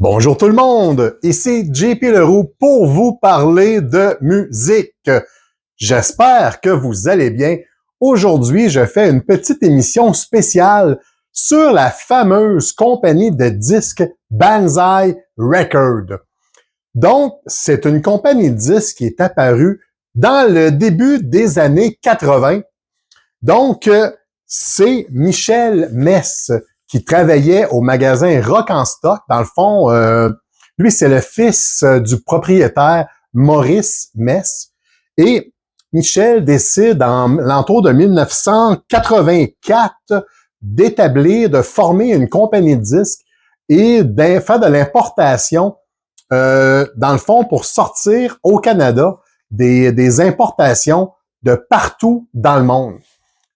Bonjour tout le monde, ici JP Leroux pour vous parler de musique. J'espère que vous allez bien. Aujourd'hui, je fais une petite émission spéciale sur la fameuse compagnie de disques Banzai Records. Donc, c'est une compagnie de disques qui est apparue dans le début des années 80. Donc, c'est Michel Mess qui travaillait au magasin Rock en Stock. Dans le fond, lui, c'est le fils du propriétaire Maurice Mess. Et Michel décide en l'entour de 1984 de former une compagnie de disques et de faire de l'importation, dans le fond, pour sortir au Canada des importations de partout dans le monde.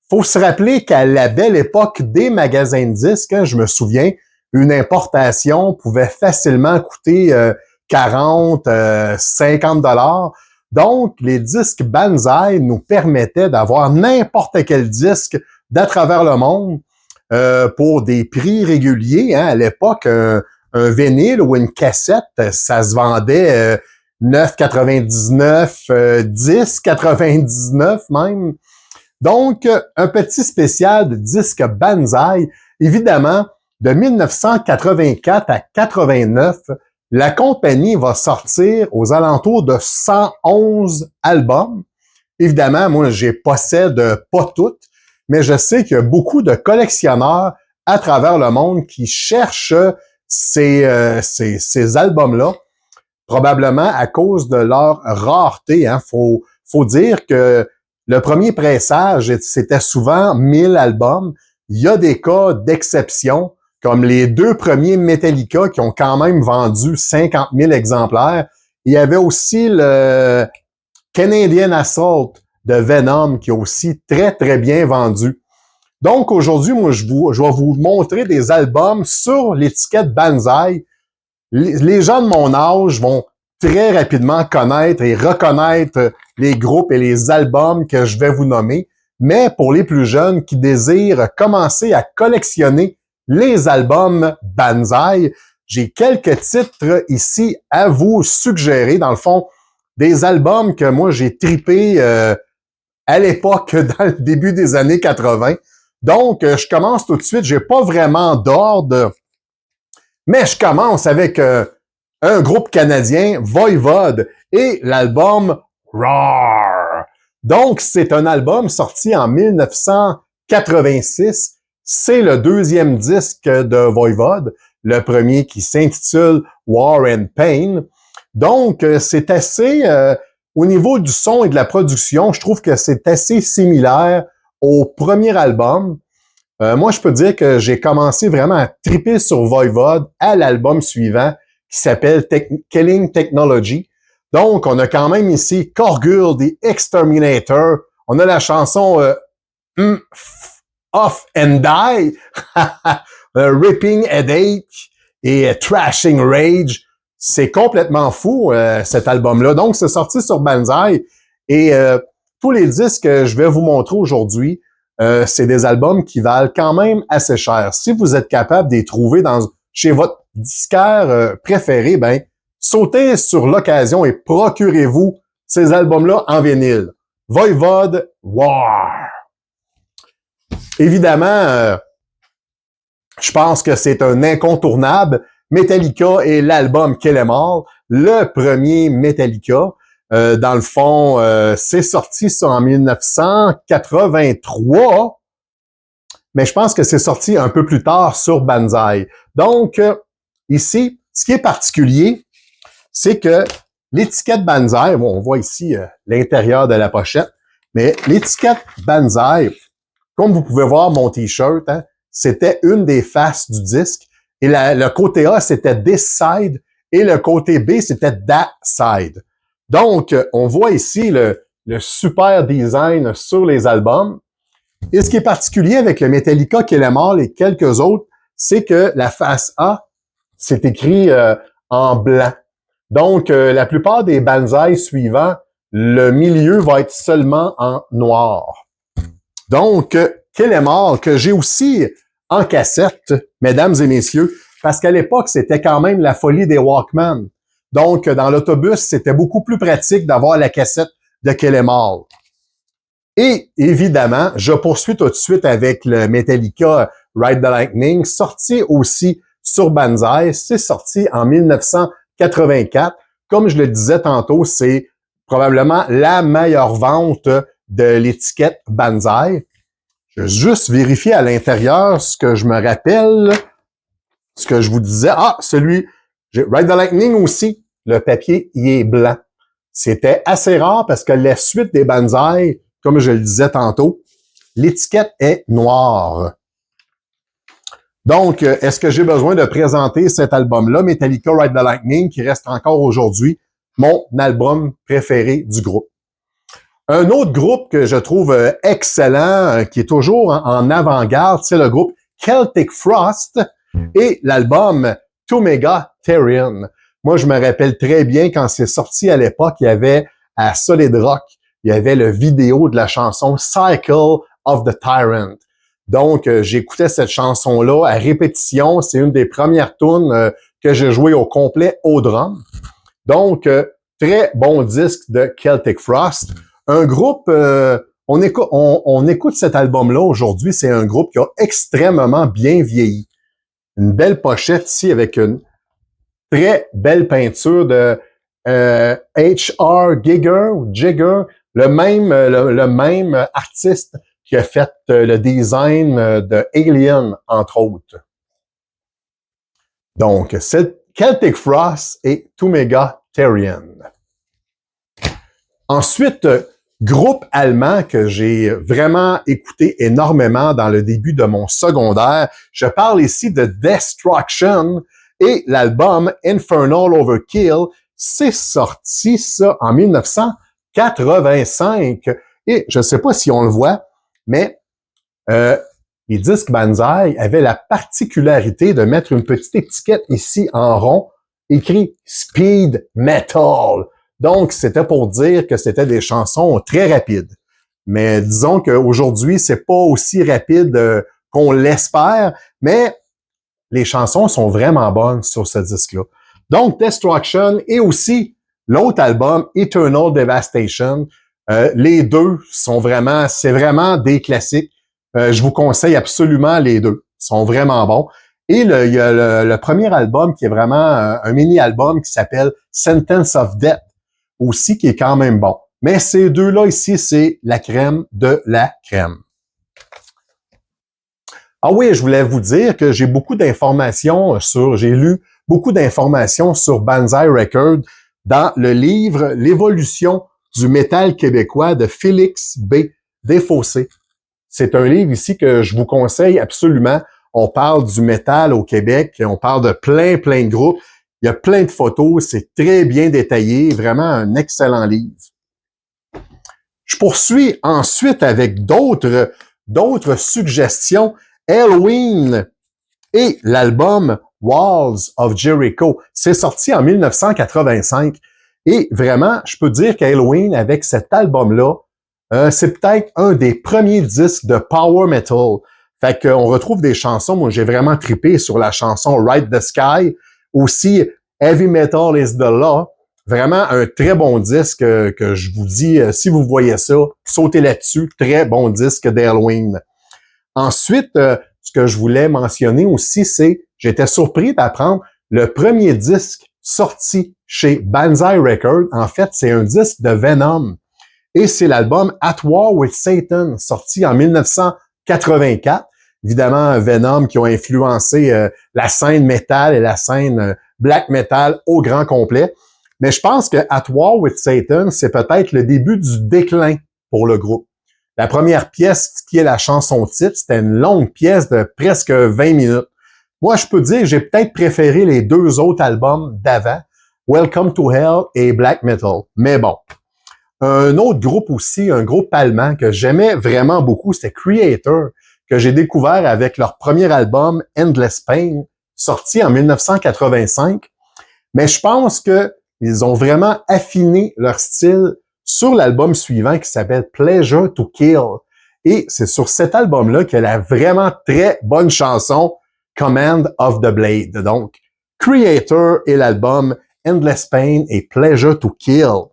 Faut se rappeler qu'à la belle époque des magasins de disques, je me souviens, une importation pouvait facilement coûter 40, 50 $. Donc, les disques Banzai nous permettaient d'avoir n'importe quel disque d'à travers le monde pour des prix réguliers. À l'époque, un vinyle ou une cassette, ça se vendait 9,99, 10,99 même. Donc, un petit spécial de disque Banzai. Évidemment, de 1984 à 89, la compagnie va sortir aux alentours de 111 albums. Évidemment, moi, je possède pas toutes, mais je sais qu'il y a beaucoup de collectionneurs à travers le monde qui cherchent ces albums-là, probablement à cause de leur rareté. Faut dire que le premier pressage, c'était souvent 1000 albums. Il y a des cas d'exception, comme les deux premiers Metallica qui ont quand même vendu 50 000 exemplaires. Il y avait aussi le Canadian Assault de Venom qui a aussi très, très bien vendu. Donc, aujourd'hui, moi, je vais vous montrer des albums sur l'étiquette Banzai. Les gens de mon âge vont très rapidement connaître et reconnaître les groupes et les albums que je vais vous nommer. Mais pour les plus jeunes qui désirent commencer à collectionner les albums Banzai, j'ai quelques titres ici à vous suggérer. Dans le fond, des albums que moi j'ai tripé à l'époque, dans le début des années 80. Donc, je commence tout de suite. J'ai pas vraiment d'ordre, mais je commence avec un groupe canadien, Voivod, et l'album Roar. Donc, c'est un album sorti en 1986. C'est le deuxième disque de Voivod, le premier qui s'intitule War and Pain. Donc, c'est assez, au niveau du son et de la production, je trouve que c'est assez similaire au premier album. Moi, je peux dire que j'ai commencé vraiment à triper sur Voivod à l'album suivant qui s'appelle Killing Technology. Donc, on a quand même ici Korgul, The Exterminator. On a la chanson Off and Die, Ripping Headache et Trashing Rage. C'est complètement fou, cet album-là. Donc, c'est sorti sur Banzai. Et tous les disques que je vais vous montrer aujourd'hui, c'est des albums qui valent quand même assez cher. Si vous êtes capable de les trouver chez votre disquaire préféré, ben sautez sur l'occasion et procurez-vous ces albums-là en vinyle. Voivod War. Évidemment, je pense que c'est un incontournable. Metallica et l'album Kill 'Em All, le premier Metallica. Dans le fond, c'est sorti ça en 1983, mais je pense que c'est sorti un peu plus tard sur Banzai. Donc, ici, ce qui est particulier, c'est que l'étiquette Banzai, bon, on voit ici l'intérieur de la pochette, mais l'étiquette Banzai, comme vous pouvez voir mon t-shirt, c'était une des faces du disque, et le côté A, c'était This Side, et le côté B, c'était That Side. Donc, on voit ici le super design sur les albums. Et ce qui est particulier avec le Metallica Kill 'Em All et quelques autres, c'est que la face A, c'est écrit en blanc. Donc, la plupart des Banzai suivants, le milieu va être seulement en noir. Donc, Kill 'Em All, que j'ai aussi en cassette, mesdames et messieurs, parce qu'à l'époque, c'était quand même la folie des Walkman. Donc, dans l'autobus, c'était beaucoup plus pratique d'avoir la cassette de Kill 'Em All. Et évidemment, je poursuis tout de suite avec le Metallica Ride the Lightning, sorti aussi sur Banzai. C'est sorti en 1984. Comme je le disais tantôt, c'est probablement la meilleure vente de l'étiquette Banzai. Je vais juste vérifier à l'intérieur ce que je me rappelle, ce que je vous disais. Ah, celui, Ride the Lightning aussi, le papier, il est blanc. C'était assez rare parce que la suite des Banzai, comme je le disais tantôt, l'étiquette est noire. Donc, est-ce que j'ai besoin de présenter cet album-là, Metallica Ride the Lightning, qui reste encore aujourd'hui mon album préféré du groupe? Un autre groupe que je trouve excellent, qui est toujours en avant-garde, c'est le groupe Celtic Frost et l'album Omega Therion. Moi, je me rappelle très bien quand c'est sorti à l'époque, il y avait à Solid Rock, il y avait le vidéo de la chanson Cycle of the Tyrant. Donc, j'écoutais cette chanson-là à répétition. C'est une des premières tunes que j'ai jouées au complet au drum. Donc, très bon disque de Celtic Frost. Un groupe, on écoute cet album-là aujourd'hui. C'est un groupe qui a extrêmement bien vieilli. Une belle pochette ici avec une très belle peinture de H.R. Giger, le même artiste qui a fait le design de Alien, entre autres. Donc, c'est Celtic Frost et Omega Therion. Ensuite, groupe allemand que j'ai vraiment écouté énormément dans le début de mon secondaire. Je parle ici de Destruction et l'album Infernal Overkill. C'est sorti, ça, en 1985. Et je ne sais pas si on le voit, mais les disques Banzai avaient la particularité de mettre une petite étiquette ici en rond, écrit Speed Metal. Donc, c'était pour dire que c'était des chansons très rapides. Mais disons qu'aujourd'hui, c'est pas aussi rapide qu'on l'espère, mais les chansons sont vraiment bonnes sur ce disque-là. Donc, Destruction et aussi l'autre album, Eternal Devastation. Les deux sont vraiment, c'est vraiment des classiques. Je vous conseille absolument les deux. Ils sont vraiment bons. Et il y a le premier album qui est vraiment un mini-album qui s'appelle Sentence of Death, aussi qui est quand même bon. Mais ces deux-là ici, c'est la crème de la crème. Ah oui, je voulais vous dire que j'ai beaucoup d'informations j'ai lu beaucoup d'informations sur Banzai Records dans le livre L'évolution du métal québécois de Félix B. Desfossés. C'est un livre ici que je vous conseille absolument. On parle du métal au Québec, on parle de plein de groupes. Il y a plein de photos, c'est très bien détaillé, vraiment un excellent livre. Je poursuis ensuite avec d'autres suggestions. Helloween et l'album Walls of Jericho. C'est sorti en 1985 et vraiment, je peux dire qu'Helloween, avec cet album-là, c'est peut-être un des premiers disques de power metal. Fait qu'on retrouve des chansons. Moi, j'ai vraiment trippé sur la chanson Ride the Sky. Aussi, Heavy Metal is the Law. Vraiment un très bon disque que je vous dis, si vous voyez ça, sautez là-dessus. Très bon disque d'Halloween. Ensuite, ce que je voulais mentionner aussi, c'est j'étais surpris d'apprendre le premier disque sorti chez Banzai Records. En fait, c'est un disque de Venom. Et c'est l'album At War with Satan, sorti en 1984. Évidemment, Venom qui ont influencé la scène metal et la scène black metal au grand complet. Mais je pense que At War with Satan, c'est peut-être le début du déclin pour le groupe. La première pièce, qui est la chanson titre, c'était une longue pièce de presque 20 minutes. Moi, je peux dire que j'ai peut-être préféré les deux autres albums d'avant, Welcome to Hell et Black Metal. Mais bon. Un autre groupe aussi, un groupe allemand que j'aimais vraiment beaucoup, c'était Creator, que j'ai découvert avec leur premier album Endless Pain, sorti en 1985. Mais je pense qu'ils ont vraiment affiné leur style sur l'album suivant qui s'appelle Pleasure to Kill. Et c'est sur cet album-là qu'il y a la vraiment très bonne chanson Command of the Blade. Donc, Creator et l'album Endless Pain et Pleasure to Kill.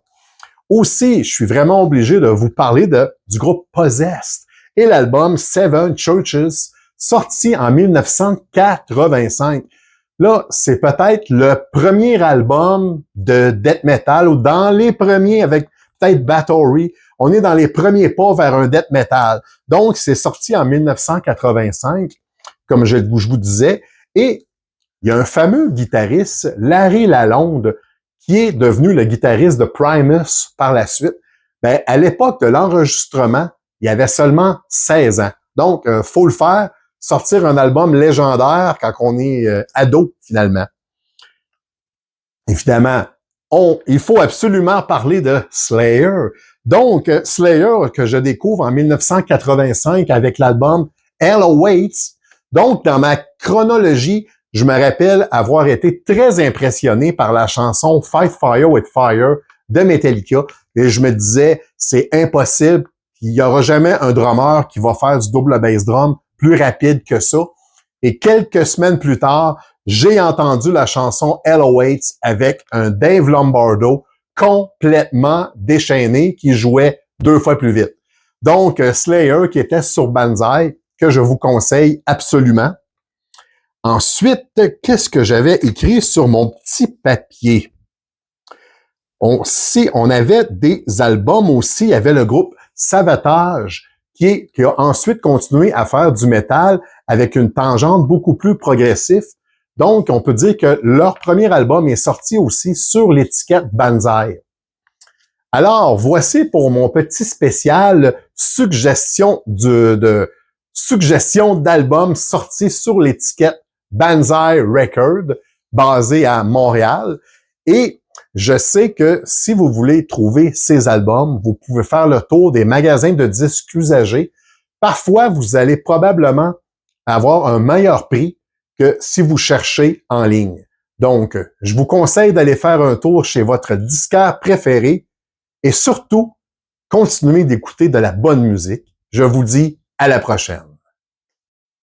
Aussi, je suis vraiment obligé de vous parler du groupe Possessed et l'album Seven Churches, sorti en 1985. Là, c'est peut-être le premier album de death metal ou dans les premiers avec peut-être Bathory. On est dans les premiers pas vers un death metal. Donc, c'est sorti en 1985, comme je vous disais. Et il y a un fameux guitariste, Larry Lalonde, qui est devenu le guitariste de Primus par la suite. Ben, à l'époque de l'enregistrement, il avait seulement 16 ans. Donc, faut le faire, sortir un album légendaire quand on est ado, finalement. Évidemment, il faut absolument parler de Slayer. Donc, Slayer, que je découvre en 1985 avec l'album Hell Awaits. Donc, dans ma chronologie, je me rappelle avoir été très impressionné par la chanson Fight Fire with Fire de Metallica. Et je me disais, c'est impossible. Il n'y aura jamais un drummer qui va faire du double bass drum plus rapide que ça. Et quelques semaines plus tard, j'ai entendu la chanson Hell Awaits avec un Dave Lombardo complètement déchaîné qui jouait 2 fois plus vite. Donc, Slayer qui était sur Banzai, que je vous conseille absolument. Ensuite, qu'est-ce que j'avais écrit sur mon petit papier? On avait des albums aussi. Il y avait le groupe Savatage qui a ensuite continué à faire du métal avec une tangente beaucoup plus progressive. Donc, on peut dire que leur premier album est sorti aussi sur l'étiquette Banzai. Alors, voici pour mon petit spécial suggestion d'albums sortis sur l'étiquette Banzai Record, basé à Montréal. Et je sais que si vous voulez trouver ces albums, vous pouvez faire le tour des magasins de disques usagés. Parfois, vous allez probablement avoir un meilleur prix que si vous cherchez en ligne. Donc, je vous conseille d'aller faire un tour chez votre disquaire préféré et surtout, continuez d'écouter de la bonne musique. Je vous dis à la prochaine.